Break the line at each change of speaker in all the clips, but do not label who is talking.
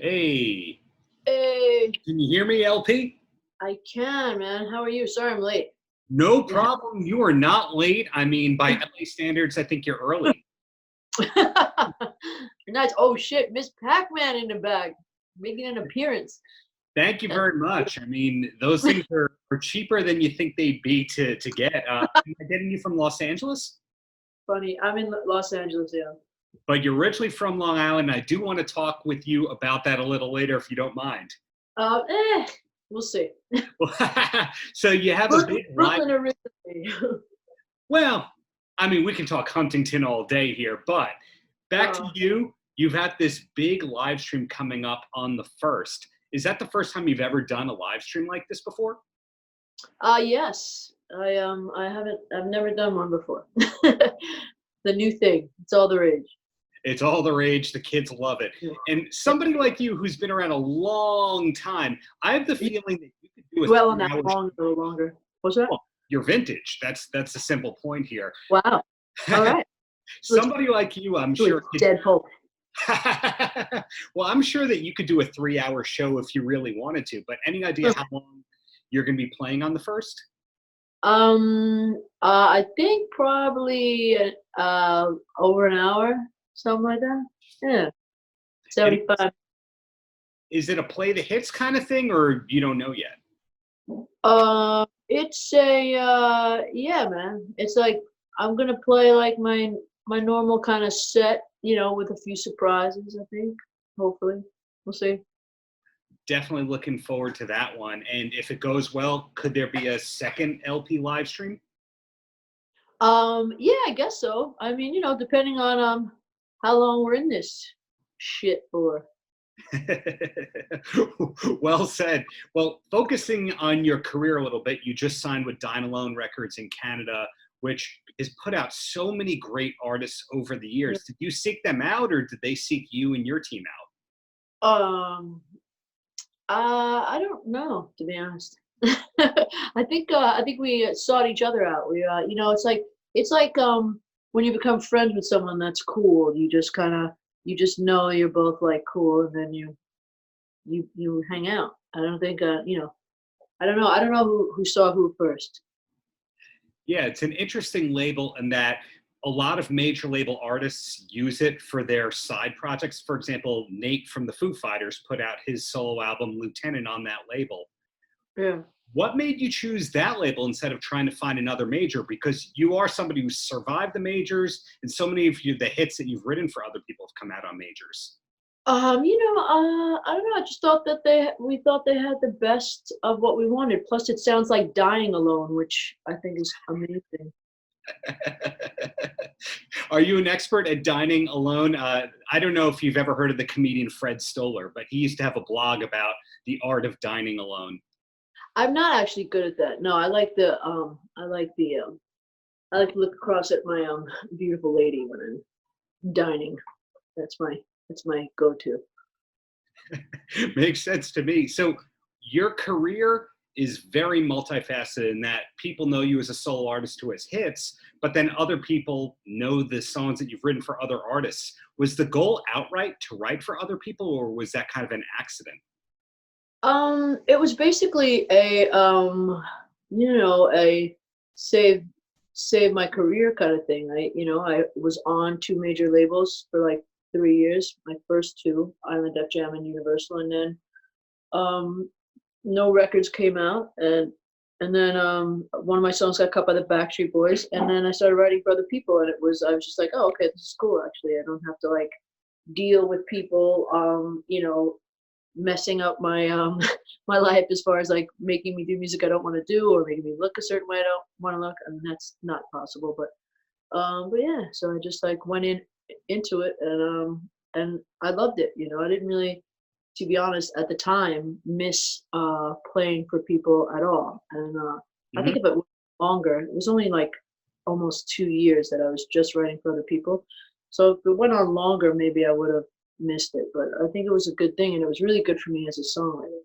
Hey,
Hey,
can you hear me, LP?
I can, man. How are you? Sorry I'm late.
No
Yeah.
problem. You are not late. I mean, by LA standards, I think you're early.
You're nice. Oh shit, Miss Pac-Man in the back, making an appearance.
Thank you
That's
very much. I mean, those things are cheaper than you think they'd be to get. Am I getting you from Los Angeles?
funny. I'm in Los Angeles, yeah.
But you're originally from Long Island. I do want to talk with you about that a little later, if you don't mind.
Uh, eh, we'll see.
So you have a big live.
Brooklyn originally.
Well, I mean, we can talk Huntington all day here, but back to you. You've had this big live stream coming up on the 1st. Is that the first time you've ever done a live stream like this before?
Yes. I've never done one before. The new thing. It's all the rage.
It's all the rage. The kids love it.
Yeah.
And somebody like you who's been around a long time, I have the feeling that you could do a
Well, on that
3 hour
long, a little longer. What's that?
show. You're vintage. That's a simple point here.
Wow. All right.
Somebody like you, I'm sure.
Deadpool.
Well, I'm sure that you could do a 3 hour show if you really wanted to, but any idea how long you're going to be playing on the 1st?
I think probably over an hour, something like that. Yeah. 75.
Is it a play the hits kind of thing, or you don't know yet?
It's a yeah, man. It's like I'm gonna play like my normal kind of set, with a few surprises, I think. Hopefully. We'll see.
Definitely looking forward to that one. And if it goes well, could there be a second LP live stream?
Yeah, I guess so. I mean, depending on how long we're in this shit for.
Well said. Well, focusing on your career a little bit, you just signed with Dine Alone Records in Canada, which has put out so many great artists over the years. Did you seek them out, or did they seek you and your team out?
I don't know, to be honest. I think we sought each other out. We it's like when you become friends with someone that's cool, you just know you're both like cool, and then you hang out. I don't think I don't know who saw who first.
Yeah, it's an interesting label in that a lot of major label artists use it for their side projects. For example, Nate from the Foo Fighters put out his solo album Lieutenant on that label.
Yeah.
What made you choose that label instead of trying to find another major? Because you are somebody who survived the majors, and so many of the hits that you've written for other people have come out on majors.
I don't know. I just thought that we thought they had the best of what we wanted. Plus, it sounds like Dying Alone, which I think is amazing.
Are you an expert at dining alone? I don't know if you've ever heard of the comedian Fred Stoller, but he used to have a blog about the art of dining alone.
I'm not actually good at that. No, I like to look across at my beautiful lady when I'm dining. That's my go-to.
Makes sense to me. So your career is very multifaceted in that people know you as a solo artist who has hits, but then other people know the songs that you've written for other artists. Was the goal outright to write for other people, or was that kind of an accident?
It was basically a save my career kind of thing. I was on 2 major labels for like 3 years. My first 2, Island Def Jam and Universal, and then no records came out, and then one of my songs got cut by the Backstreet Boys, and then I started writing for other people, and I was just like, oh, okay, this is cool. Actually, I don't have to like deal with people, messing up my my life as far as like making me do music I don't want to do, or making me look a certain way I don't want to look. I mean, that's not possible. But yeah, so I just like went into it, and I loved it. I didn't really, to be honest, at the time, miss playing for people at all. And I think if it went longer, it was only like almost 2 years that I was just writing for other people. So if it went on longer, maybe I would have missed it. But I think it was a good thing, and it was really good for me as a songwriter.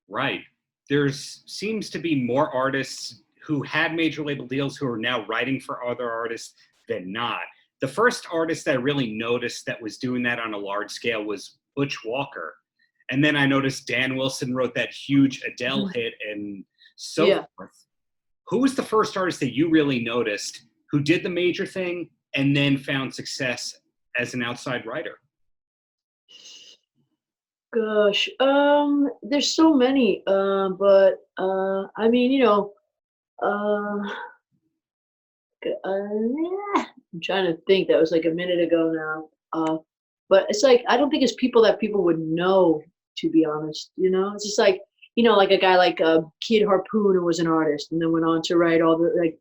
Right. There seems to be more artists who had major label deals who are now writing for other artists than not. The first artist I really noticed that was doing that on a large scale was Butch Walker. And then I noticed Dan Wilson wrote that huge Adele hit and so forth. Who was the first artist that you really noticed who did the major thing and then found success as an outside writer?
Gosh, there's so many, but I mean, uh, yeah, I'm trying to think. That was like a minute ago now. But it's like I don't think it's people that people would know, to be honest. It's just like like a guy like Kid Harpoon, who was an artist and then went on to write all the like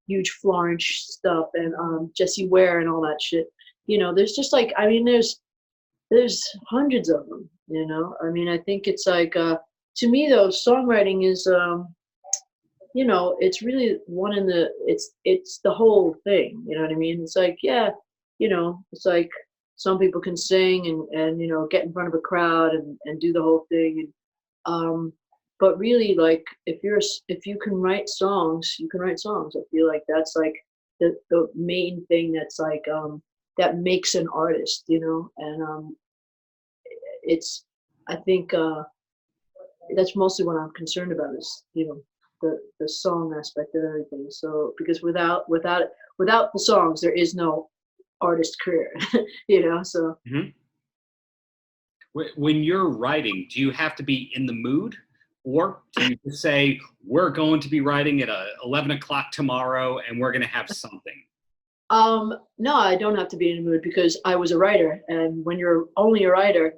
huge Florence stuff and Jessie Ware and all that shit. There's just like I mean, there's hundreds of them. I mean, I think it's like to me though, songwriting is it's really one in the it's the whole thing. You know what I mean? It's like it's like some people can sing and get in front of a crowd and do the whole thing but really like if you can write songs, you can write songs. I feel like that's like the main thing that's like that makes an artist, and it's I think that's mostly what I'm concerned about is the song aspect of everything. So because without the songs there is no artist career. So
when you're writing, do you have to be in the mood, or do you just say we're going to be writing at 11 o'clock tomorrow and we're going to have something?
No, I don't have to be in the mood because I was a writer, and when you're only a writer,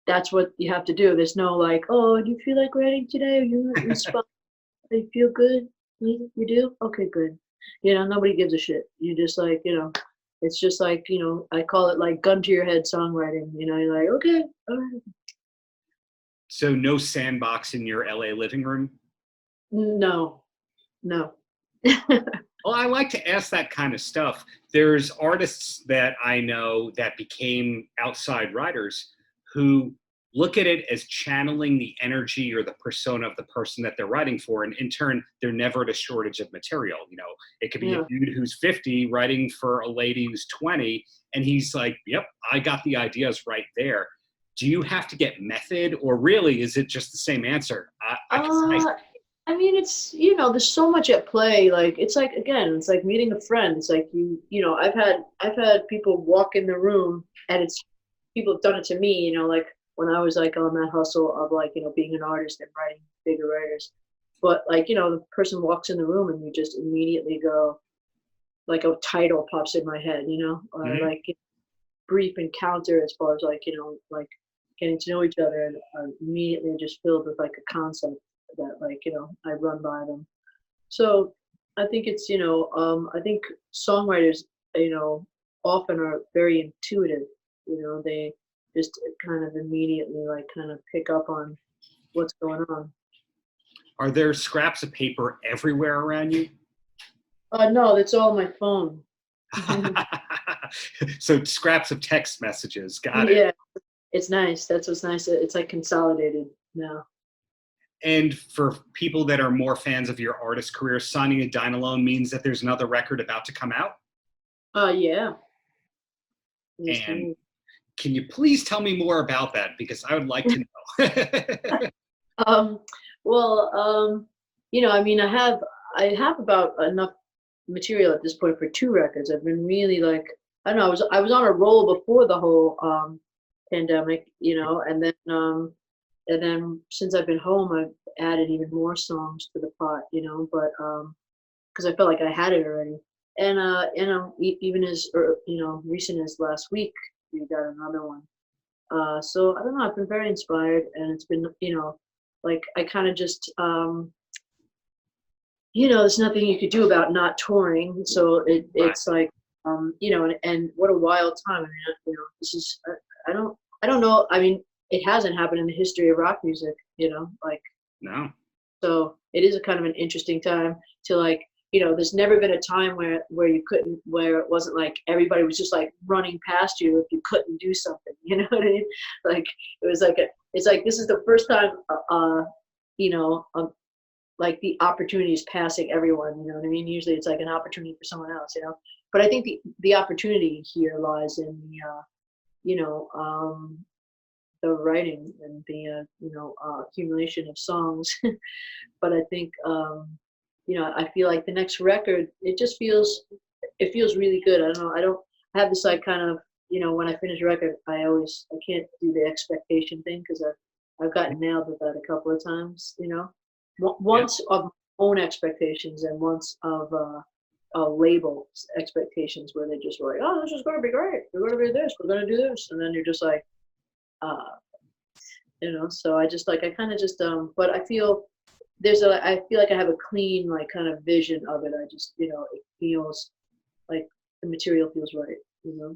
that's what you have to do. There's no like, oh, do you feel like writing today? Are you inspired? Do you feel good? You do? Okay, good. Nobody gives a shit. You just like, it's just like, I call it like gun to your head songwriting. You're like, okay, all right.
So no sandbox in your LA living room?
No.
Well, I like to ask that kind of stuff. There's artists that I know that became outside writers who look at it as channeling the energy or the persona of the person that they're writing for. And in turn, they're never at a shortage of material. It could be a dude who's 50 writing for a lady who's 20. And he's like, yep, I got the ideas right there. Do you have to get method, or really is it just the same answer?
I mean, it's, there's so much at play. Like, it's like, again, it's like meeting a friend. It's like, I've had people walk in the room and people have done it to me, like when I was like on that hustle of like, being an artist and writing bigger writers. But like, the person walks in the room and you just immediately go, like a title pops in my head, or like brief encounter as far as like, like getting to know each other, and I'm immediately just filled with like a concept that like I run by them. So I think it's I think songwriters often are very intuitive. They just kind of immediately like kind of pick up on what's going on.
Are there scraps of paper everywhere around you?
No, that's all my phone.
So scraps of text messages. Got it.
Yeah, it's nice. That's what's nice. It's like consolidated now.
And for people that are more fans of your artist career, signing a Dine Alone means that there's another record about to come out?
Yeah.
And can you please tell me more about that? Because I would like to know.
I mean, I have about enough material at this point for 2 records. I've been really like, I don't know, I was on a roll before the whole pandemic, and then since I've been home, I've added even more songs to the pot, but because I felt like I had it already. And even as recent as last week, we got another one. So I don't know. I've been very inspired, and it's been like I kind of just there's nothing you could do about not touring. So it's like and what a wild time. I mean, this is I don't know. I mean, it hasn't happened in the history of rock music. Like
no.
So it is a kind of an interesting time to like. There's never been a time where it wasn't like everybody was just like running past you if you couldn't do something. You know what I mean? Like it was like it's like this is the first time, like the opportunity is passing everyone. You know what I mean? Usually it's like an opportunity for someone else. But I think the opportunity here lies in the writing and the accumulation of songs. But I think I feel like the next record, it feels really good. I don't know. I have this like kind of, when I finish a record, I can't do the expectation thing because I've gotten nailed with that a couple of times. Once of my own expectations and once of label expectations where they just were like, oh, this is going to be great. We're going to do this. We're going to do this, and then you're just like, So I just like I kind of just but I feel I feel like I have a clean like kind of vision of it. I just it feels like the material feels right.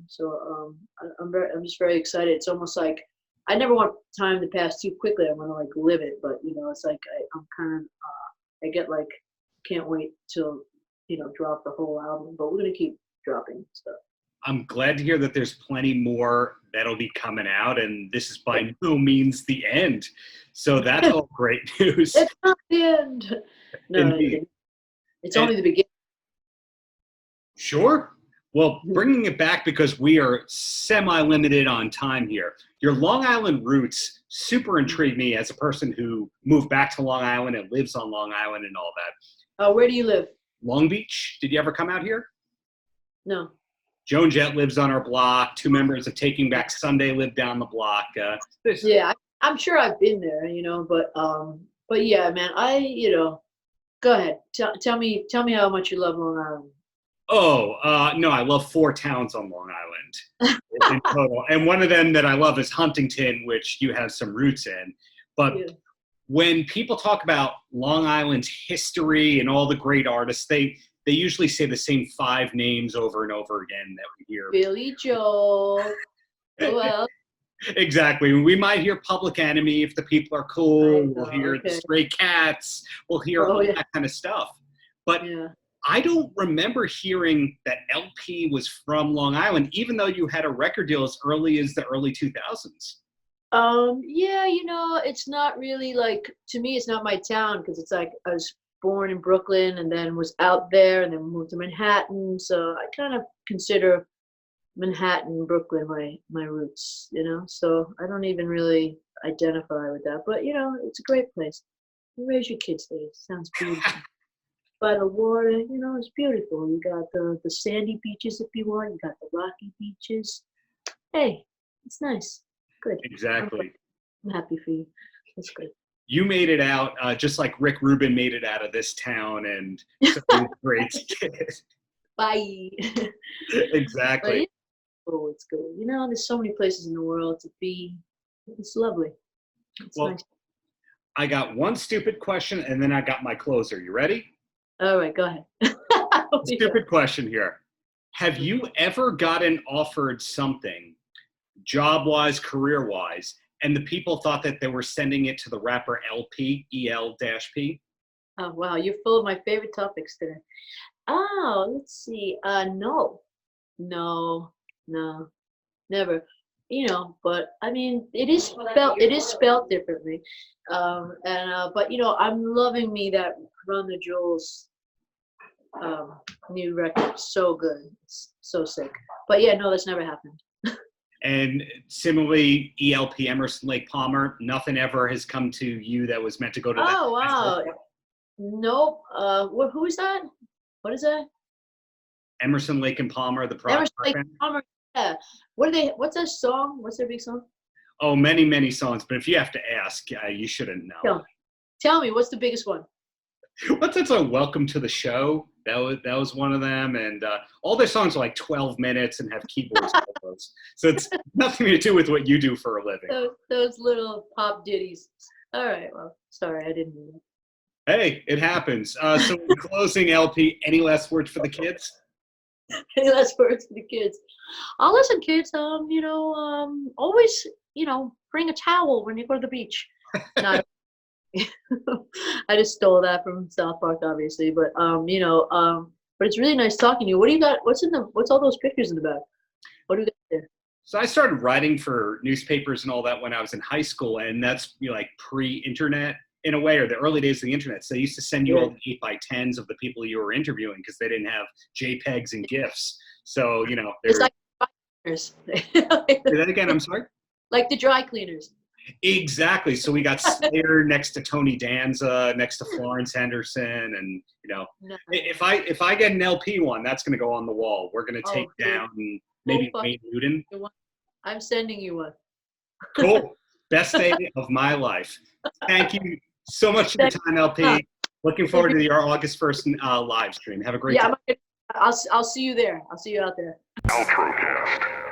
So I'm just very excited. It's almost like I never want time to pass too quickly. I want to like live it, but it's like I'm kind of I get like can't wait till drop the whole album. But we're gonna keep dropping stuff.
I'm glad to hear that there's plenty more that'll be coming out, and this is by no means the end. So that's all great news.
It's not the end. No,
Indeed.
It's only the beginning.
Sure. Well, bringing it back because we are semi-limited on time here. Your Long Island roots super intrigue me as a person who moved back to Long Island and lives on Long Island and all that.
Where do you live?
Long Beach. Did you ever come out here?
No.
Joan Jett lives on our block. 2 members of Taking Back Sunday live down the block.
Yeah, I'm sure I've been there, but yeah, man, go ahead. Tell me how much you love Long Island.
No, I love 4 towns on Long Island in total. And one of them that I love is Huntington, which you have some roots in. But when people talk about Long Island's history and all the great artists, they usually say the same 5 names over and over again that we hear.
Billy Joel. Well,
exactly. We might hear Public Enemy if the people are cool. We'll hear the Stray Cats. We'll hear all that kind of stuff. But I don't remember hearing that LP was from Long Island, even though you had a record deal as early as the early 2000s.
Yeah, it's not really like, to me, it's not my town because it's like I was born in Brooklyn and then was out there and then moved to Manhattan. So I kind of consider Manhattan, Brooklyn, my roots, so I don't even really identify with that. But, it's a great place. You raise your kids there. It sounds beautiful. By the water, it's beautiful. You got the sandy beaches if you want. You got the rocky beaches. Hey, it's nice. Good.
Exactly.
I'm happy for you. That's good.
You made it out just like Rick Rubin made it out of this town, and so great kid.
Bye.
Exactly.
Oh, it's good. There's so many places in the world to be. It's lovely. It's nice.
I got one stupid question, and then I got my closer. You ready?
All right, go ahead.
Stupid question here. Have you ever gotten offered something, job-wise, career-wise, and the people thought that they were sending it to the rapper LP, EL-P?
Oh, wow, you're full of my favorite topics today. Oh, let's see. No, never. But I mean, it is spelled differently. But I'm loving me that Run the Jewels new record. So good. It's so sick. But yeah, no, that's never happened.
And similarly, ELP, Emerson, Lake Palmer, nothing ever has come to you that was meant to go to that.
Oh, wow. Nope. Who is that? What is that?
Emerson, Lake and Palmer, the
Emerson, Lake and Palmer. Yeah. What's that song? What's their big song?
Oh, many, many songs. But if you have to ask, you shouldn't know.
Tell me, what's the biggest one?
What's that song, Welcome to the Show? That was one of them. And all their songs are like 12 minutes and have keyboards. So it's nothing to do with what you do for a living.
Those little pop ditties. All right. Well, sorry, I didn't mean it.
Hey, it happens. So in closing, LP, any last words for the kids?
Any last words for the kids? Oh, listen, kids, always, bring a towel when you go to the beach. Not I just stole that from South Park, obviously, but but it's really nice talking to you. What do you got? What's all those pictures in the back? What do you got there?
So I started writing for newspapers and all that when I was in high school, and that's like pre-internet in a way, or the early days of the internet. So they used to send you all the 8x10s of the people you were interviewing because they didn't have JPEGs and GIFs. So
it's like
say that again. I'm sorry.
Like the dry cleaners.
Exactly. So we got Slayer next to Tony Danza, next to Florence Henderson, and
No.
if I get an LP one, that's going to go on the wall. We're going to take down maybe Wayne Newton.
I'm sending you one.
Cool. Best day of my life. Thank you so much for your time, LP. Looking forward to your August 1st live stream. Have a great day.
I'll see you there. I'll see you out there.
Paltrocast.